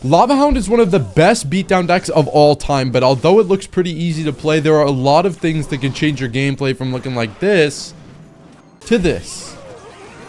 Lava Hound is one of the best beatdown decks of all time, but although it looks pretty easy to play, there are a lot of things that can change your gameplay from looking like this to this.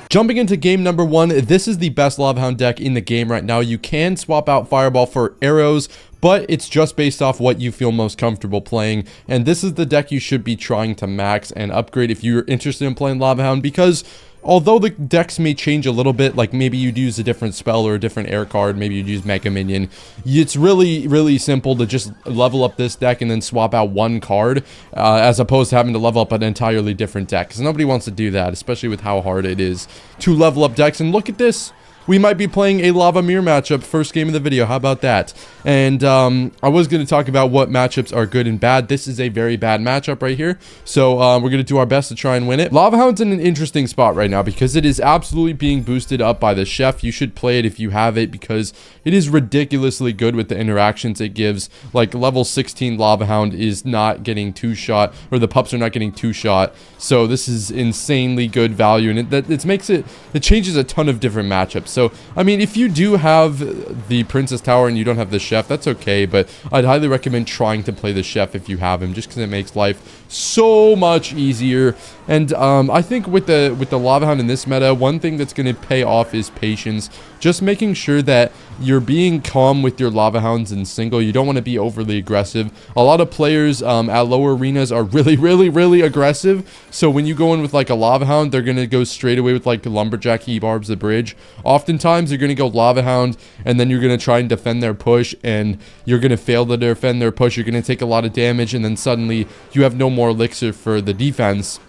Jumping into game number one, this is the best Lava Hound deck in the game right now. You can swap out Fireball for arrows, but it's just based off what you feel most comfortable playing. And this is the deck you should be trying to max and upgrade if you're interested in playing Lava Hound, because although the decks may change a little bit, like maybe you'd use a different spell or a different air card, maybe you'd use Mega Minion, it's really simple to just level up this deck and then swap out one card, as opposed to having to level up an entirely different deck, because nobody wants to do that, especially with how hard it is to level up decks. And look at this. We might be playing a Lava Mirror matchup first game of the video. How about that? And I was going to talk about what matchups are good and bad. This is a very bad matchup right here. So we're going to do our best to try and win it. Lava Hound's in an interesting spot right now because it is absolutely being boosted up by the chef. You should play it if you have it because it is ridiculously good with the interactions it gives. Like level 16 Lava Hound is not getting two-shot, or the pups are not getting two-shot. So this is insanely good value, and it changes a ton of different matchups. So, I mean, if you do have the Princess Tower and you don't have the Chef, that's okay, but I'd highly recommend trying to play the Chef if you have him, just because it makes life so much easier. And I think with the Lava Hound in this meta, one thing that's going to pay off is patience. Just making sure that you're being calm with your Lava Hounds in single. You don't want to be overly aggressive. A lot of players at lower arenas are really aggressive. So when you go in with like a Lava Hound, they're going to go straight away with like Lumberjack, he barbs the bridge. Oftentimes you're going to go Lava Hound and then you're going to try and defend their push, and you're going to fail to defend their push. You're going to take a lot of damage, and then suddenly you have no more elixir for the defense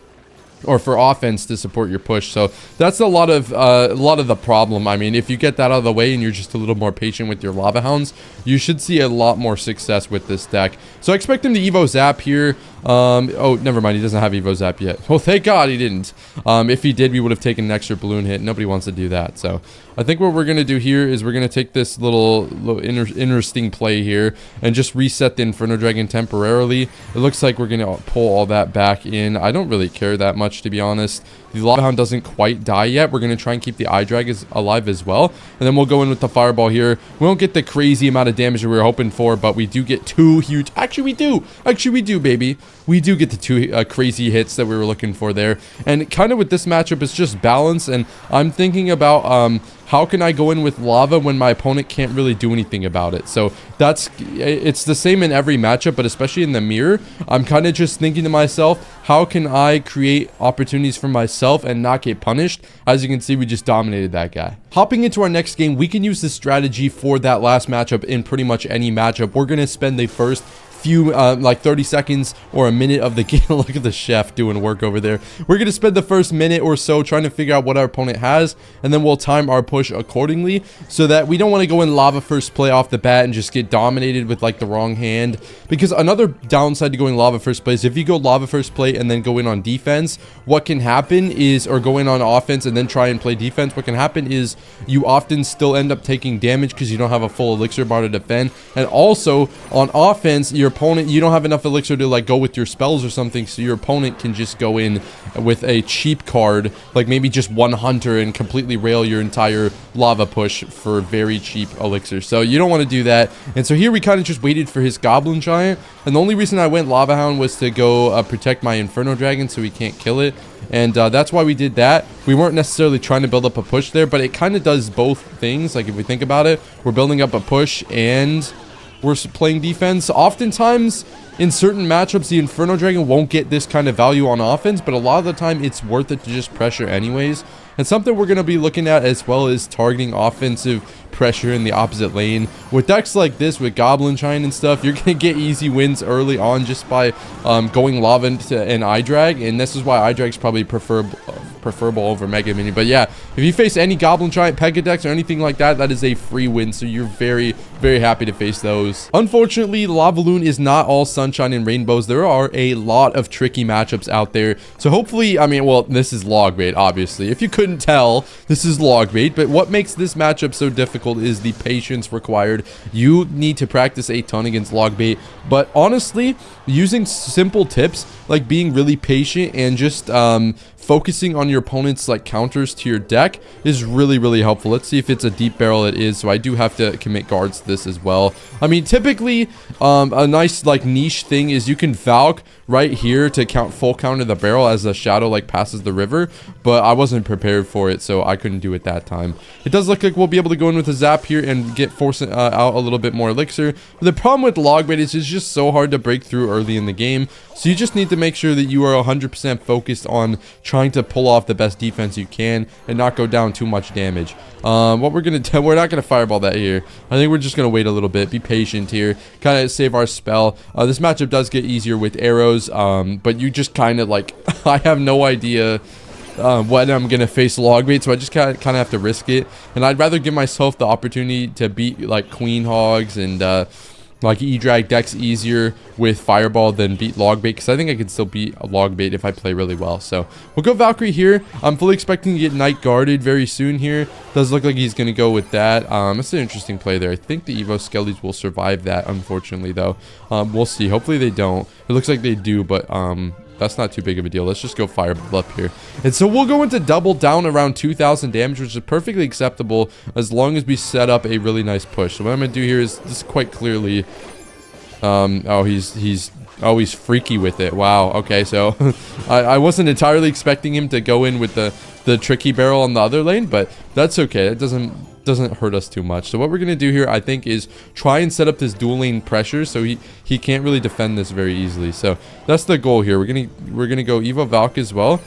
or for offense to support your push. So that's a lot of the problem. I mean, if you get that out of the way and you're just a little more patient with your Lava Hounds, you should see a lot more success with this deck. So I expect him to Evo Zap here. Oh, never mind, he doesn't have Evo Zap yet. Well, thank God he didn't. If he did, we would have taken an extra balloon hit. Nobody wants to do that. So I think what we're going to do here is we're going to take this little interesting play here and just reset the Inferno Dragon temporarily. It looks like we're going to pull all that back in. I don't really care that much, to be honest. The Lava Hound doesn't quite die yet. We're going to try and keep the Eye Drag alive as well. And then we'll go in with the Fireball here. We won't get the crazy amount of damage that we were hoping for, but we do get two huge... Actually, we do. Actually, we do, baby. We do get the two crazy hits that we were looking for there. And kind of with this matchup, it's just balance. And I'm thinking about... how can I go in with Lava when my opponent can't really do anything about it? So it's the same in every matchup, but especially in the mirror, I'm kind of just thinking to myself, how can I create opportunities for myself and not get punished? As you can see, we just dominated that guy. Hopping into our next game, we can use this strategy for that last matchup in pretty much any matchup. We're going to spend the first few like 30 seconds or a minute of the game. Look at the chef doing work over there. We're going to spend the first minute or so trying to figure out what our opponent has, and then we'll time our push accordingly, so that we don't want to go in Lava first play off the bat and just get dominated with like the wrong hand. Because another downside to going Lava first play is if you go Lava first play and then go in on defense, what can happen is, or go in on offense and then try and play defense, what can happen is you often still end up taking damage because you don't have a full elixir bar to defend. And also on offense, your opponent, you don't have enough elixir to like go with your spells or something, so your opponent can just go in with a cheap card, like maybe just one hunter, and completely rail your entire Lava push for very cheap elixir. So you don't want to do that. And so here we kind of just waited for his Goblin Giant, and the only reason I went Lava Hound was to go protect my Inferno Dragon so he can't kill it. And that's why we did that. We weren't necessarily trying to build up a push there, but it kind of does both things. Like if we think about it, we're building up a push and we're playing defense. Oftentimes in certain matchups, the Inferno Dragon won't get this kind of value on offense, but a lot of the time it's worth it to just pressure anyways. And something we're going to be looking at as well is targeting offensive pressure in the opposite lane. With decks like this, with Goblin Giant and stuff, you're going to get easy wins early on just by going Lava and Eye Drag, and this is why Eye Drag is probably preferable over Mega Minion. But yeah, if you face any Goblin Giant Pega decks or anything like that, that is a free win, so you're very happy to face those. Unfortunately, Lavaloon is not all sunshine and rainbows. There are a lot of tricky matchups out there, so hopefully, I mean, well, this is log bait, obviously. If you couldn't tell, this is log bait, but what makes this matchup so difficult is the patience required. You need to practice a ton against log bait, but honestly, using simple tips like being really patient and just focusing on your opponent's like counters to your deck is really, really helpful. Let's see if it's a deep barrel. It is, so I do have to commit guards to this as well. I mean, typically a nice like niche thing is you can Valk right here to full counter the barrel as the shadow like passes the river, but I wasn't prepared for it, so I couldn't do it that time. It does look like we'll be able to go in with a zap here and get out a little bit more elixir. But the problem with log bait is it's just so hard to break through early in the game, so you just need to make sure that you are 100% focused on trying to pull off the best defense you can and not go down too much damage. What we're gonna do, we're not gonna fireball that here. I think we're just gonna wait a little bit, be patient here, kind of save our spell. This matchup does get easier with arrows, but you just kind of like I have no idea when I'm gonna face log bait, so I just kind of have to risk it, and I'd rather give myself the opportunity to beat like queen hogs and like E-drag decks easier with fireball than beat log bait, because I think I can still beat a log bait if I play really well. So we'll go Valkyrie here. I'm fully expecting to get Knight guarded very soon here. Does look like he's gonna go with that. It's an interesting play there. I think the Evo Skellies will survive that, unfortunately though. We'll see. Hopefully they don't. It looks like they do, but that's not too big of a deal. Let's just go fireball up here. And so we'll go into double down around 2,000 damage, which is perfectly acceptable as long as we set up a really nice push. So what I'm going to do here is this quite clearly. Oh, he's freaky with it. Wow. Okay, so I wasn't entirely expecting him to go in with the tricky barrel on the other lane, but that's okay. It doesn't hurt us too much. So what we're gonna do here, I think, is try and set up this dual lane pressure so he can't really defend this very easily. So that's the goal here. We're gonna go Evo Valk as well.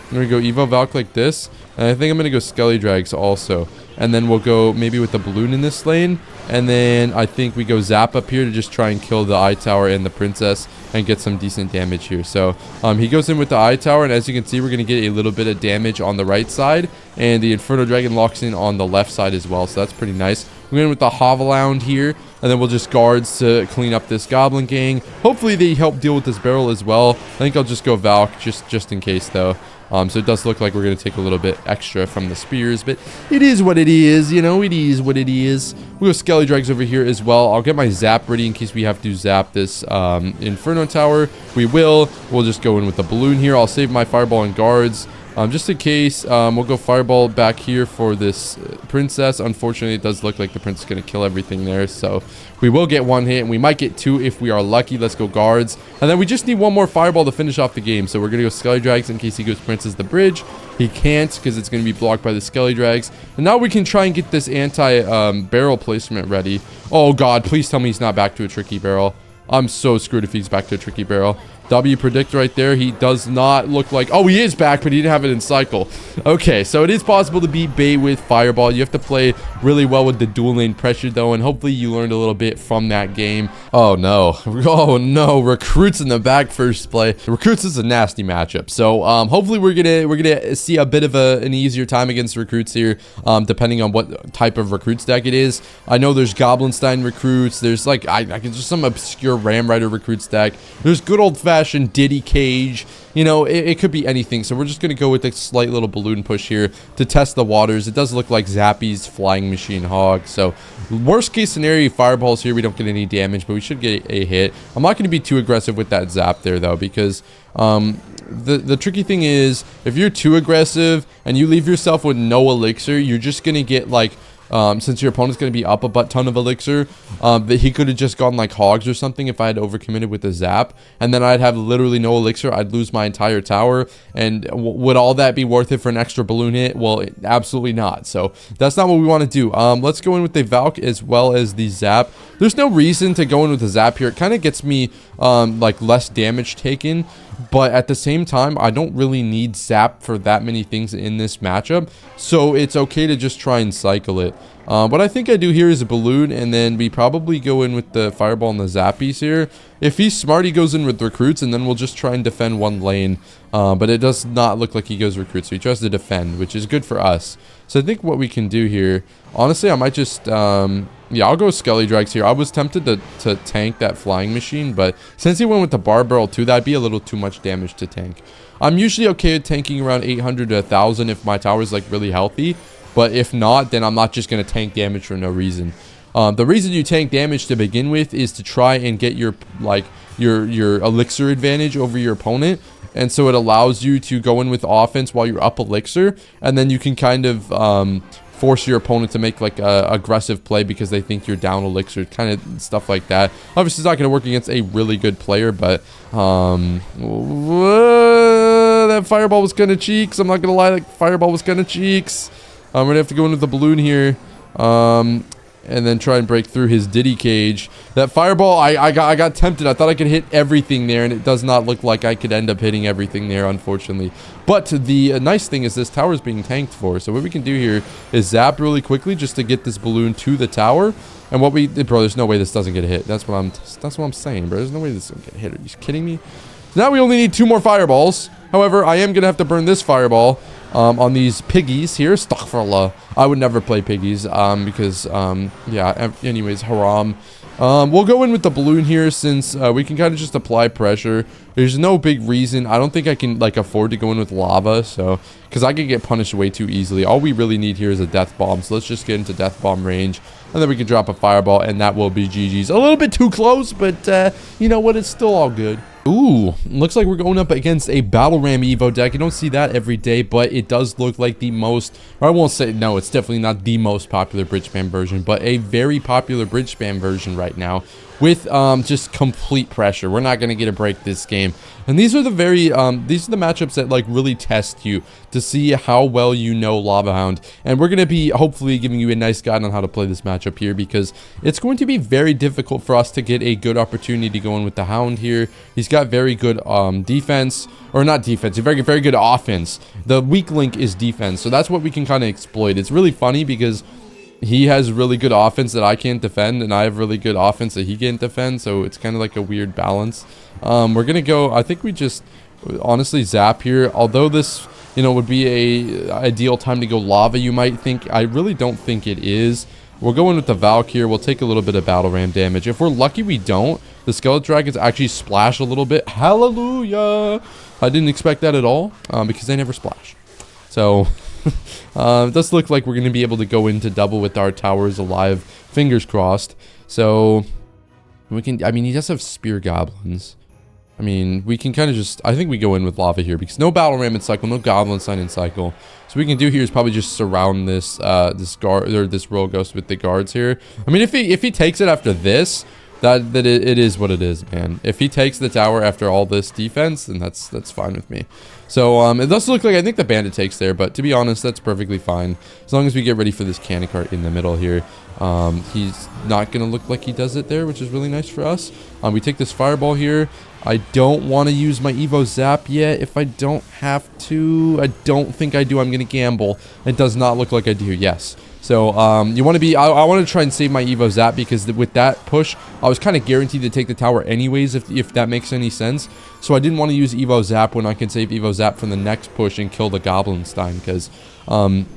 I'm gonna go Evo Valk like this, and I think I'm gonna go Skelly Drags also, and then we'll go maybe with the balloon in this lane, and then I think we go Zap up here to just try and kill the Eye Tower and the Princess and get some decent damage here. So he goes in with the Eye Tower, and as you can see, we're gonna get a little bit of damage on the right side, and the Inferno Dragon locks in on the left side as well, so that's pretty nice. We're going with the Hovelound here, and then we'll just guards to clean up this Goblin gang. Hopefully they help deal with this barrel as well. I think I'll just go Valk just in case though. So it does look like we're going to take a little bit extra from the spears, but it is what it is, you know, it is what it is. We'll go Skelly Drags over here as well. I'll get my Zap ready in case we have to zap this Inferno Tower. We'll just go in with the balloon here. I'll save my Fireball and guards. Just in case, we'll go Fireball back here for this Princess. Unfortunately, it does look like the Princess is going to kill everything there, so we will get one hit, and we might get two if we are lucky. Let's go guards, and then we just need one more Fireball to finish off the game, so we're going to go Skelly Drags in case he goes Princess the bridge. He can't because it's going to be blocked by the Skelly Drags, and now we can try and get this anti-barrel placement ready. Oh god, please tell me he's not back to a tricky barrel. I'm so screwed if he's back to a tricky barrel. W predict right there. He does not look like... Oh, he is back, but he didn't have it in cycle. Okay, so it is possible to beat bait with Fireball. You have to play really well with the dual lane pressure, though, and hopefully you learned a little bit from that game. Oh, no. Oh, no. Recruits in the back first play. Recruits is a nasty matchup. So, hopefully we're gonna see a bit of an easier time against Recruits here, depending on what type of Recruits deck it is. I know there's Goblinstein Recruits. There's, like, I can just some obscure Ram Rider Recruits deck. There's good old-fashioned Diddy Cage. You know, it could be anything. So we're just going to go with a slight little balloon push here to test the waters. It does look like Zappy's Flying Machine Hog. So worst case scenario, Fireballs here. We don't get any damage, but we should get a hit. I'm not going to be too aggressive with that Zap there, though, because the tricky thing is if you're too aggressive and you leave yourself with no elixir, you're just going to get, like, since your opponent's going to be up a butt ton of elixir, that he could have just gone like hogs or something if I had overcommitted with the zap, and then I'd have literally no elixir. I'd lose my entire tower, and would all that be worth it for an extra balloon hit? Well, absolutely not. So that's not what we want to do. Let's go in with the Valk as well as the zap. There's no reason to go in with the zap here. It kind of gets me like less damage taken, but at the same time, I don't really need zap for that many things in this matchup, so it's okay to just try and cycle it. What I think I do here is a balloon, and then we probably go in with the Fireball and the Zappies here. If he's smart, he goes in with Recruits, and then we'll just try and defend one lane. But it does not look like he goes Recruits, so he tries to defend, which is good for us. So I think what we can do here, honestly, I might just, yeah, I'll go Skelly Drags here. I was tempted to tank that Flying Machine, but since he went with the Bar Barrel too, that'd be a little too much damage to tank. I'm usually okay at tanking around 800 to 1,000 if my tower's like really healthy. But if not, then I'm not just going to tank damage for no reason. The reason you tank damage to begin with is to try and get your elixir advantage over your opponent. and so it allows you to go in with offense while you're up elixir, and then you can kind of force your opponent to make like a aggressive play because they think you're down elixir, kind of stuff like that. Obviously, it's not going to work against a really good player, but that fireball was kind of cheeks. I'm not going to lie, like fireball was kind of cheeks. I'm going to have to go in with the balloon here. And then try and break through his Diddy cage. That fireball, I got tempted. I thought I could hit everything there, and it does not look like I could end up hitting everything there, unfortunately. But the nice thing is this tower is being tanked for. So what we can do here is zap really quickly just to get this balloon to the tower. And what we, bro, there's no way this doesn't get hit. That's what I'm saying, bro. There's no way this doesn't get hit. Are you kidding me? Now we only need 2 more fireballs. However, I am gonna have to burn this fireball on these piggies here. Astaghfirullah. I would never play piggies because yeah, anyways, haram. We'll go in with the balloon here since we can kind of just apply pressure. There's no big reason. I don't think I can like afford to go in with lava, so because I could get punished way too easily. All we really need here is a death bomb, so let's just get into death bomb range, and then we can drop a fireball, and that will be GG's. A little bit too close, but you know what, it's still all good. Ooh, looks like we're going up against a Battle Ram Evo deck. You don't see that every day, but it does look like the most, or I won't say, no, it's definitely not the most popular bridge spam version, but a very popular bridge spam version right now with just complete pressure. We're not going to get a break this game. And these are the matchups that like really test you to see how well you know Lava Hound. And we're going to be hopefully giving you a nice guide on how to play this matchup here, because it's going to be very difficult for us to get a good opportunity to go in with the Hound here. He's got very good defense, or not defense, very good offense. The weak link is defense, so that's what we can kind of exploit. It's really funny because he has really good offense that I can't defend, and I have really good offense that he can't defend, so it's kind of like a weird balance. We're gonna go, I think we just honestly zap here, although this, you know, would be a ideal time to go lava, you might think. I really don't think it is. We'll go in with the Valk here. We'll take a little bit of battle ram damage. If we're lucky, we don't. The skeleton dragons actually splash a little bit. Hallelujah! I didn't expect that at all, because they never splash. So it does look like we're going to be able to go into double with our towers alive. Fingers crossed. So we can, I mean, he does have spear goblins. I mean, we can kind of just, I think we go in with lava here because no battle ram in cycle, no goblin sign in cycle. So what we can do here is probably just surround this this guard, or this royal ghost with the guards here. I mean, if he takes it after this, it is what it is, man. If he takes the tower after all this defense, then that's fine with me. So it does look like I think the bandit takes there, but to be honest, that's perfectly fine as long as we get ready for this cannon cart in the middle here. He's not gonna look like he does it there, which is really nice for us. We take this fireball here. I don't want to use my Evo Zap yet if I don't have to. I don't think I do. I'm gonna gamble. It does not look like I do. Yes. So you want to be, I want to try and save my Evo Zap because with that push, I was kind of guaranteed to take the tower anyways, if that makes any sense. So I didn't want to use Evo Zap when I can save Evo Zap from the next push and kill the Goblinstein, because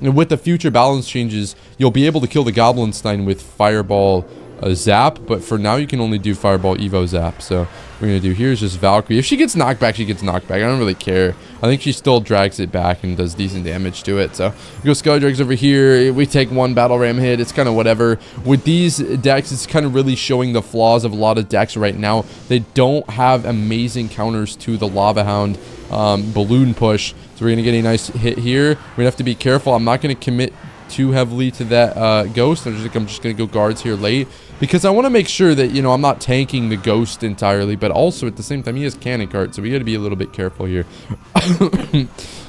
with the future balance changes, you'll be able to kill the Goblinstein with Fireball Zap, but for now you can only do Fireball Evo Zap. So we're going to do here is just Valkyrie. If she gets knocked back, she gets knocked back. I don't really care. I think she still drags it back and does decent damage to it. So we go Skeledrags over here. We take one battle ram hit. It's kind of whatever. With these decks, it's kind of really showing the flaws of a lot of decks right now. They don't have amazing counters to the Lava Hound balloon push. So we're going to get a nice hit here. We're going to have to be careful. I'm not going to commit too heavily to that ghost. I'm just going to go guards here late, because I want to make sure that, you know, I'm not tanking the ghost entirely, but also at the same time he has cannon cart, so we got to be a little bit careful here.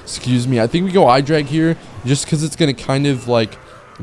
Excuse me. I think we go eye drag here just because it's going to kind of like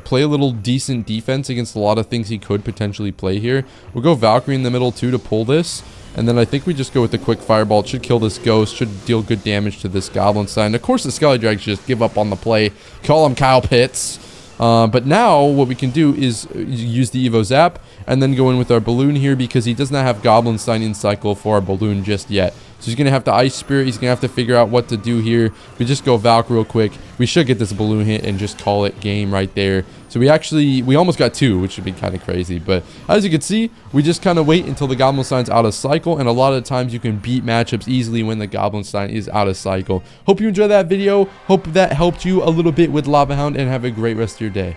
play a little decent defense against a lot of things he could potentially play here. We'll go Valkyrie in the middle too to pull this. And then I think we just go with the quick fireball. It should kill this ghost, should deal good damage to this Goblinstein. Of course, the Skeledrags just give up on the play. Call him Kyle Pitts. But now what we can do is use the Evo Zap and then go in with our balloon here, because he does not have Goblinstein in cycle for our balloon just yet. So he's going to have to Ice Spirit. He's going to have to figure out what to do here. We just go Valk real quick. We should get this balloon hit and just call it game right there. So we almost got 2, which would be kind of crazy. But as you can see, we just kind of wait until the Goblinstein's out of cycle. And a lot of times you can beat matchups easily when the Goblinstein is out of cycle. Hope you enjoyed that video. Hope that helped you a little bit with Lava Hound, and have a great rest of your day.